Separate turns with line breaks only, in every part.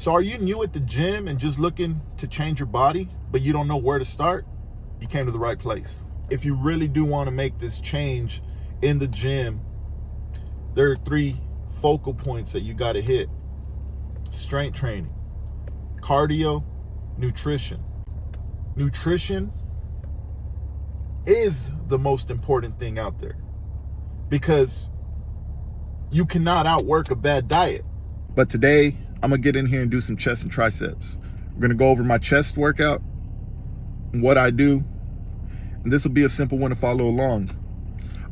So are you new at the gym and just looking to change your body, but you don't know where to start? You came to the right place. If you really do want to make this change in the gym, there are 3 focal points that you got to hit: strength training, cardio, nutrition. Nutrition is the most important thing out there, because you cannot outwork a bad diet. But today, I'm gonna get in here and do some chest and triceps. We're gonna go over my chest workout and what I do, and this will be a simple one to follow along.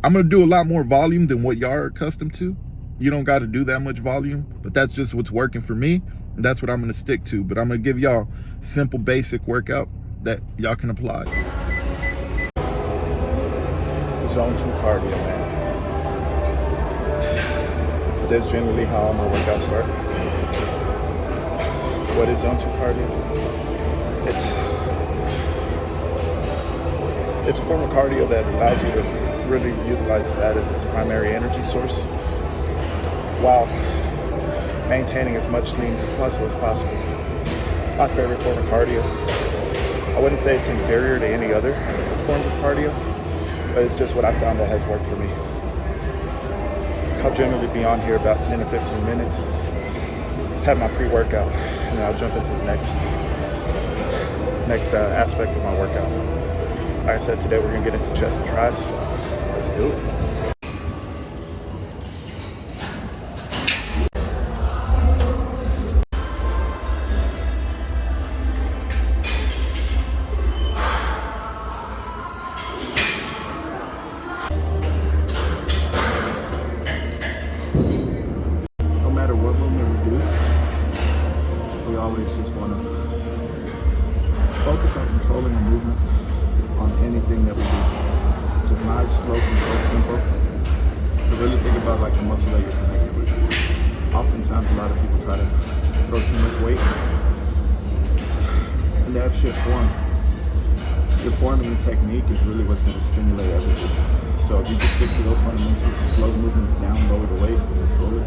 I'm gonna do a lot more volume than what y'all are accustomed to. You don't gotta do that much volume, but that's just what's working for me, and that's what I'm gonna stick to. But I'm gonna give y'all a simple, basic workout that y'all can apply. Zone 2 cardio, man. That's generally how all my workouts start. What is zone 2 cardio? It's a form of cardio that allows you to really utilize fat as its primary energy source while maintaining as much lean muscle as possible. My favorite form of cardio. I wouldn't say it's inferior to any other form of cardio, but it's just what I found that has worked for me. I'll generally be on here about 10 to 15 minutes, have my pre-workout, and then I'll jump into the next aspect of my workout. Like I said, today we're gonna get into chest and triceps, so let's do it. No matter what movement we do, we always just want to focus on controlling the movement on anything that we do. Just nice, slow, controlled tempo. To really think about like the muscle that you're connected with. Oftentimes a lot of people try to throw too much weight and they have shit form. Your form and your technique is really what's going to stimulate everything. So if you just stick to those fundamentals, slow movements down, lower the weight, control it,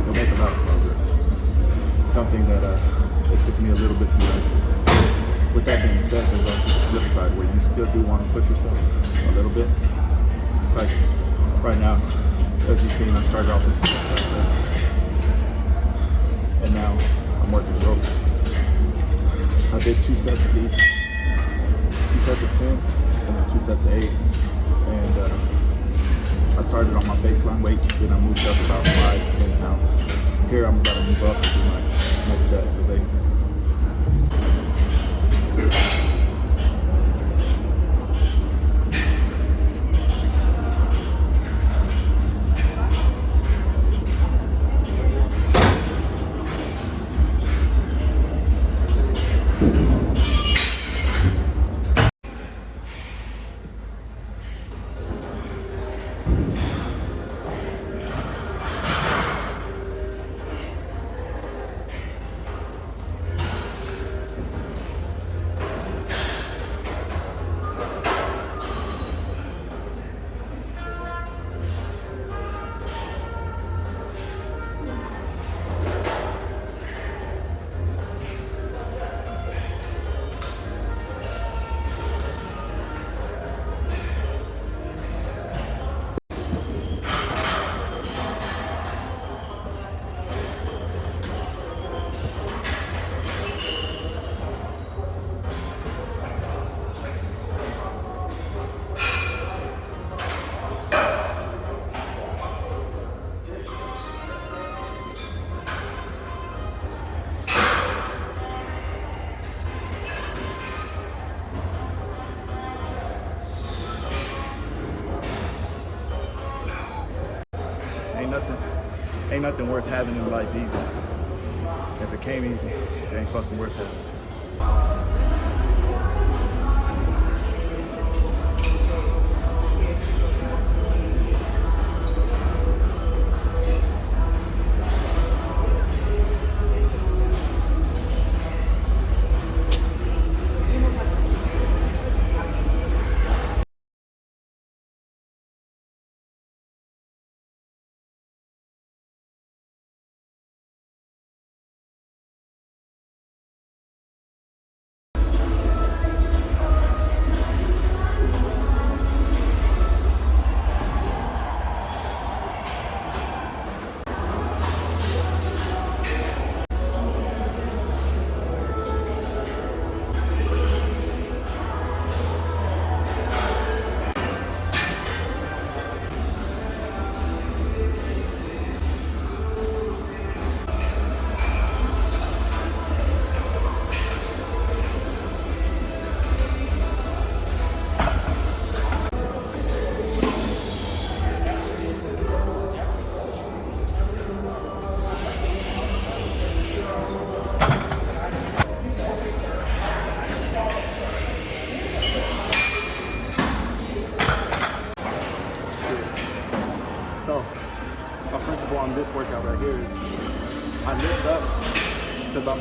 you'll make a lot of progress. Something that it took me a little bit to learn. With that being said, there's also the flip side where you still do want to push yourself a little bit. Like right now, as you've seen, I started off with 6 triceps, and now I'm working ropes. I did 2 sets of each, 2 sets of 10, and then 2 sets of 8. And I started on my baseline weight, then I moved up about 5-10 pounds. Here I'm about to move up to my next set of 8. Ain't nothing worth having in life easy. If it came easy, it ain't fucking worth having.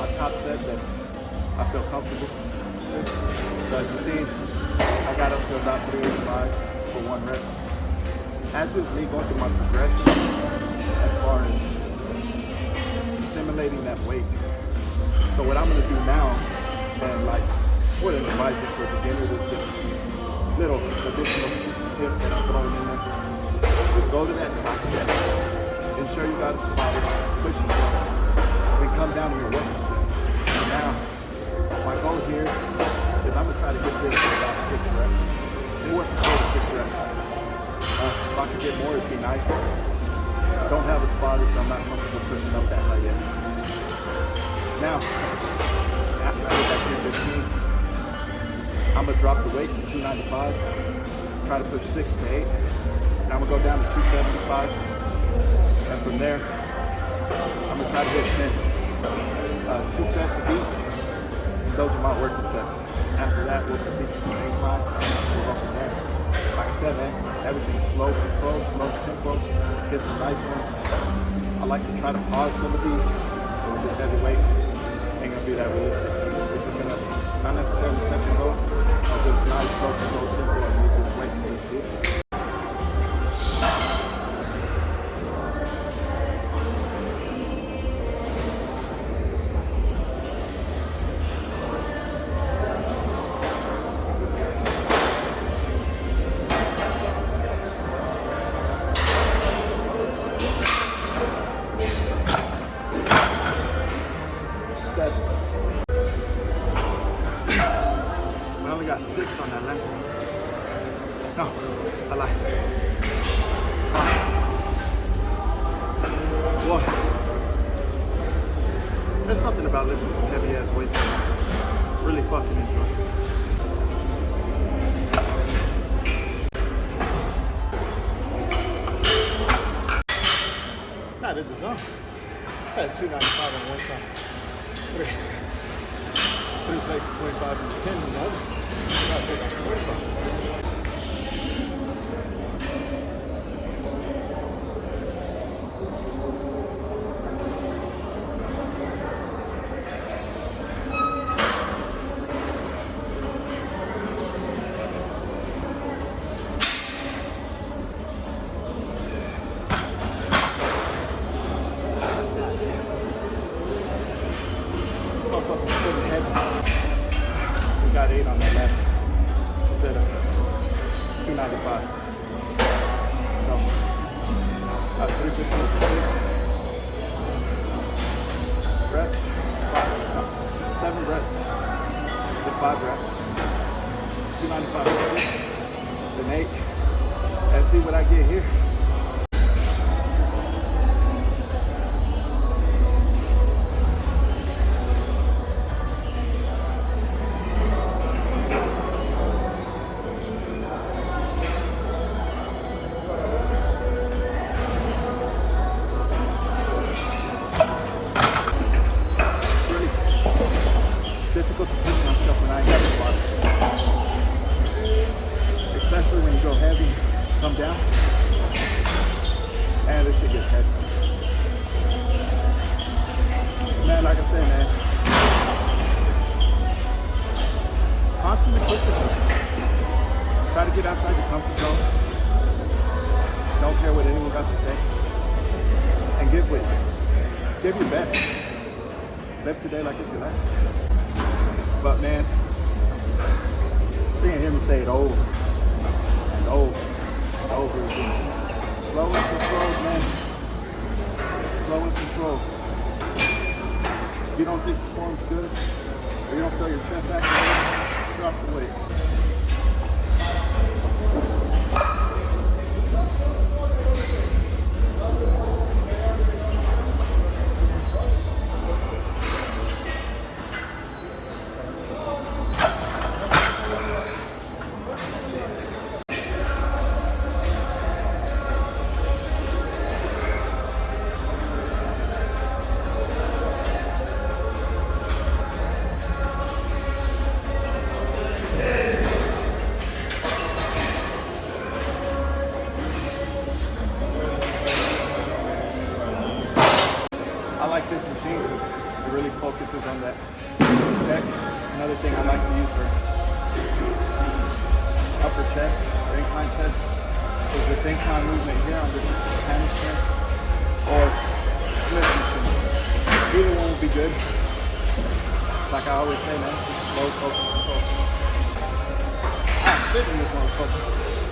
my top set that I feel comfortable with. So as you see, I got up to about 385 for 1 rep. As with me going through my progression, as far as stimulating that weight. So what I'm gonna do now, and like what advice is for beginners, is just little additional tip that I'm throwing in there. Is go to that top set, ensure you got a spot, push yourself, then come down to your working sets. So now, my goal here is I'm gonna try to get this to about 6 reps, anywhere from 4 to 6 reps. If I could get more, it'd be nice. I don't have a spotter, so I'm not comfortable pushing up that high yet. Now, after I hit that 315, I'm gonna drop the weight to 295, try to push 6 to 8, and I'm gonna go down to 275, and from there, I'm gonna try to hit 10. 2 sets of each, those are my working sets. After that, we'll proceed to some incline, we'll go from there. Like I said, man, everything's slow control, slow tempo, get some nice ones. I like to try to pause some of these, but with this heavy weight, ain't gonna be that realistic. We're just gonna not necessarily touch and go, but just nice slow control tempo and move this weight for this dude. I only got 6 on that last one. No, I lied. 5. Boy, there's something about lifting some heavy ass weights that I really fucking enjoy. I did the zone. I had 295 on one side. 3 plates of 25 and 10 on the other. I gotta take off 45. We got 8 on that last set of 295. So, 315 for 6 reps, 7 reps, did 5 reps, 295 for 6, then 8. Let's see what I get here. Difficult to push myself when I ain't got a spot. Especially when you go heavy, come down, and this shit gets heavy. Man, like I said, man, constantly push yourself. Try to get outside your comfort zone. Don't care what anyone got to say. And give with it. Give your best. Live today like it's your last. But man, you're gonna hear me say it over and over and over again. Slow and controlled, man. Slow and controlled. If you don't think the form's good, or you don't feel your chest active, drop the weight. that. Deck, another thing I like to use for upper chest or incline chest is this incline movement here on this hamstring or Smith machine. Either one would be good. Like I always say, man, just low focus control. I'm sitting with one focus.